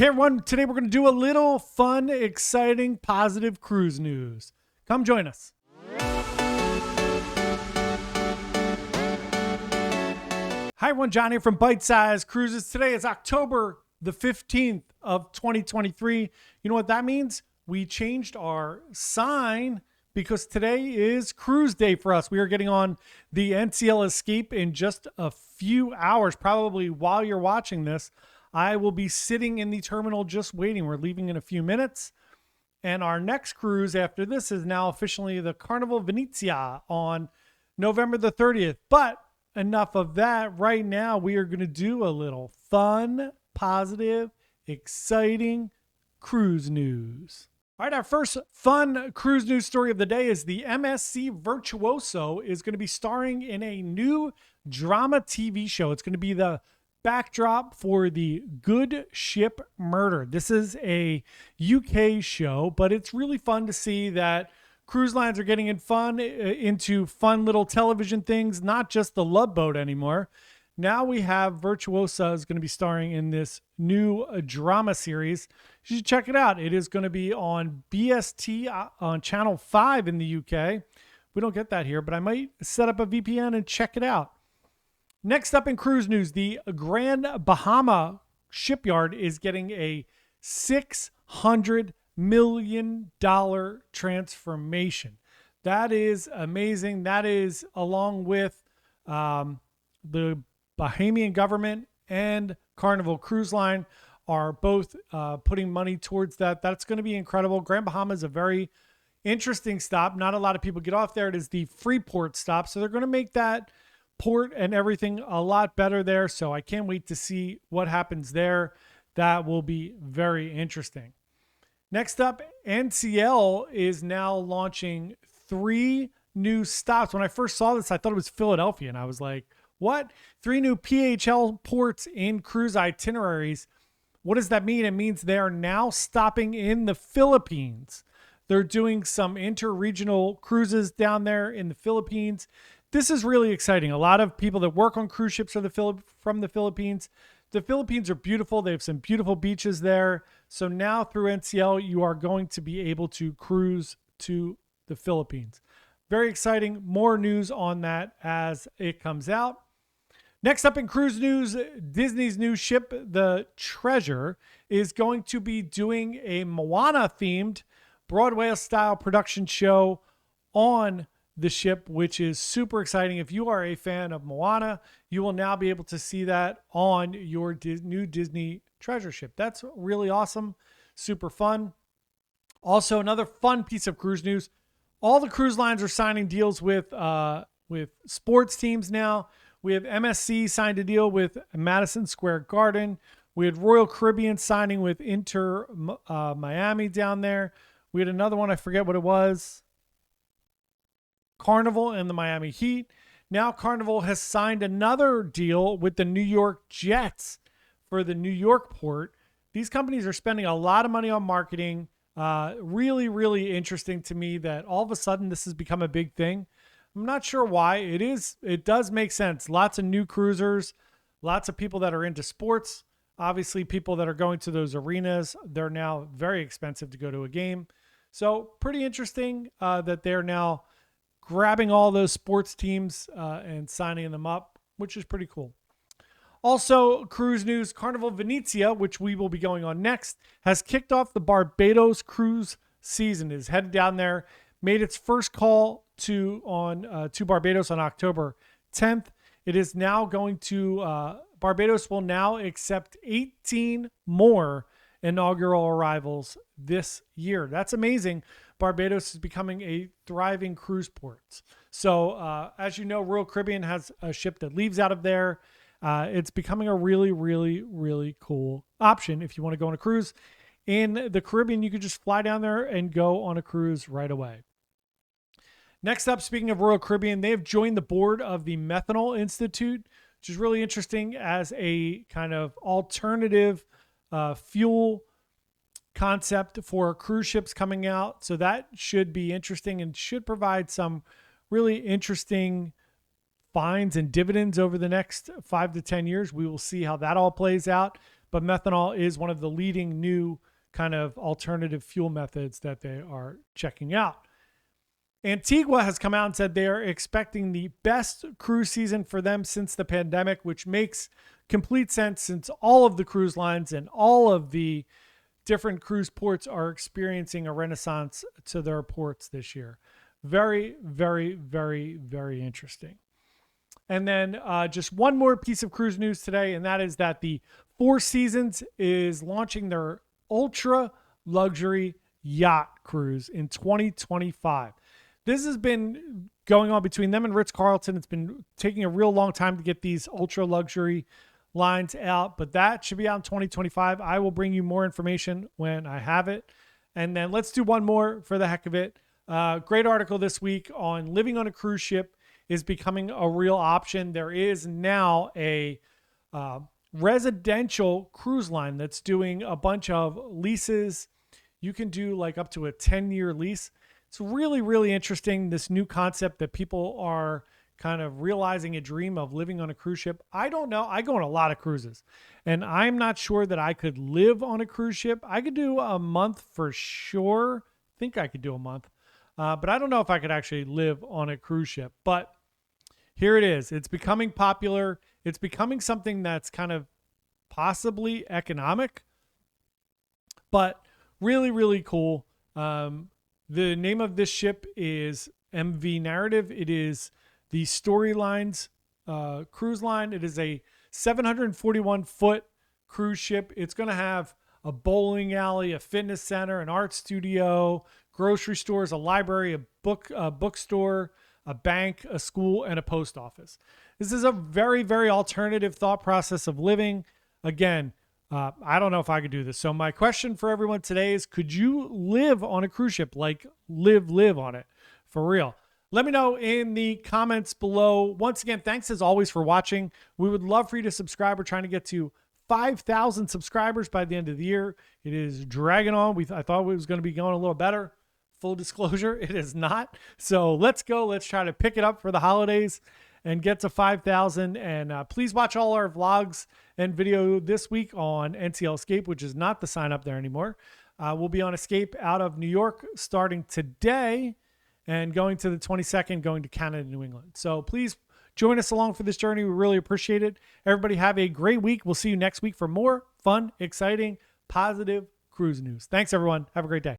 Hey everyone, today we're going to do a little fun, exciting, positive cruise news. Come join us. Hi everyone, John here from Bite Size Cruises. Today is October the 15th of 2023. You know what that means? We changed our sign because today is cruise day for us. We are getting on the NCL Escape in just a few hours, probably while you're watching this. I will be sitting in the terminal just waiting. We're leaving in a few minutes. And our next cruise after this is now officially the Carnival Venezia on November the 30th. But enough of that. Right now, we are going to do a little fun, positive, exciting cruise news. All right, our first fun cruise news story of the day is the MSC Virtuoso is going to be starring in a new drama TV show. It's going to be the backdrop for the Good Ship Murder. This is a UK show, but it's really fun to see that cruise lines are getting into fun little television things, not just the Love Boat anymore. Now we have Virtuosa is going to be starring in this new drama series. You should check it out. It is going to be on BST on Channel 5 in the UK. We don't get that here, but I might set up a VPN and check it out. Next up in cruise news, the Grand Bahama Shipyard is getting a $600 million transformation. That is amazing. That is along with the Bahamian government and Carnival Cruise Line are both putting money towards that. That's going to be incredible. Grand Bahama is a very interesting stop. Not a lot of people get off there. It is the Freeport stop. So they're going to make that port and everything a lot better there. So I can't wait to see what happens there. That will be very interesting. Next up, NCL is now launching 3 new stops. When I first saw this, I thought it was Philadelphia. And I was like, what? 3 new PHL ports in cruise itineraries. What does that mean? It means they are now stopping in the Philippines. They're doing some inter-regional cruises down there in the Philippines. This is really exciting. A lot of people that work on cruise ships are from the Philippines. The Philippines are beautiful. They have some beautiful beaches there. So now through NCL, you are going to be able to cruise to the Philippines. Very exciting. More news on that as it comes out. Next up in cruise news, Disney's new ship, the Treasure, is going to be doing a Moana-themed Broadway-style production show on the ship, which is super exciting. If you are a fan of Moana, you will now be able to see that on your new Disney Treasure ship. That's really awesome. Super fun. Also, another fun piece of cruise news. All the cruise lines are signing deals with sports teams now. We have MSC signed a deal with Madison Square Garden. We had Royal Caribbean signing with Inter Miami down there. We had another one. I forget what it was. Carnival and the Miami Heat. Now Carnival has signed another deal with the New York Jets for the New York port. These companies are spending a lot of money on marketing. Really, really interesting to me that all of a sudden this has become a big thing. I'm not sure why. It does make sense. Lots of new cruisers, lots of people that are into sports. Obviously, people that are going to those arenas, they're now very expensive to go to a game. So pretty interesting that they're now grabbing all those sports teams and signing them up, which is pretty cool. Also, cruise news, Carnival Venezia, which we will be going on next, has kicked off the Barbados cruise season. It is headed down there, made its first call to Barbados on October 10th. It is now going to, Barbados will now accept 18 more inaugural arrivals this year. That's amazing. Barbados is becoming a thriving cruise port. So as you know, Royal Caribbean has a ship that leaves out of there. It's becoming a really, really, really cool option. If you want to go on a cruise in the Caribbean, you could just fly down there and go on a cruise right away. Next up, speaking of Royal Caribbean, they have joined the board of the Methanol Institute, which is really interesting as a kind of alternative fuel concept for cruise ships coming out. So that should be interesting and should provide some really interesting fines and dividends over the next 5 to 10 years. We will see how that all plays out. but methanol is one of the leading new kind of alternative fuel methods that they are checking out. Antigua has come out and said they are expecting the best cruise season for them since the pandemic, which makes complete sense since all of the cruise lines and all of the different cruise ports are experiencing a renaissance to their ports this year. Very, very, very, very interesting. And then just one more piece of cruise news today, and that is that the Four Seasons is launching their ultra luxury yacht cruise in 2025. This has been going on between them and Ritz-Carlton. It's been taking a real long time to get these ultra luxury lines out, but that should be out in 2025. I will bring you more information when I have it. And then let's do one more for the heck of it. Great article this week on living on a cruise ship is becoming a real option. There is now a residential cruise line that's doing a bunch of leases. You can do like up to a 10-year lease. It's really, really interesting, this new concept that people are kind of realizing a dream of living on a cruise ship. I don't know. I go on a lot of cruises, and I'm not sure that I could live on a cruise ship. I could do a month for sure. I think I could do a month, but I don't know if I could actually live on a cruise ship. But here it is. It's becoming popular. It's becoming something that's kind of possibly economic, but really, really cool. The name of this ship is MV Narrative. It is the Storylines cruise line. It is a 741-foot cruise ship. It's going to have a bowling alley, a fitness center, an art studio, grocery stores, a library, a bookstore, a bank, a school, and a post office. This is a very, very alternative thought process of living. Again, I don't know if I could do this. So my question for everyone today is, could you live on a cruise ship? Like live on it for real? Let me know in the comments below. Once again, thanks as always for watching. We would love for you to subscribe. We're trying to get to 5,000 subscribers by the end of the year. It is dragging on. I thought it was going to be going a little better. Full disclosure, it is not. So let's go. Let's try to pick it up for the holidays and get to 5,000. And please watch all our vlogs and video this week on NCL Escape, which is not the sign up there anymore. We'll be on Escape out of New York starting today and going to the 22nd, going to Canada and New England. So please join us along for this journey. We really appreciate it. Everybody have a great week. We'll see you next week for more fun, exciting, positive cruise news. Thanks, everyone. Have a great day.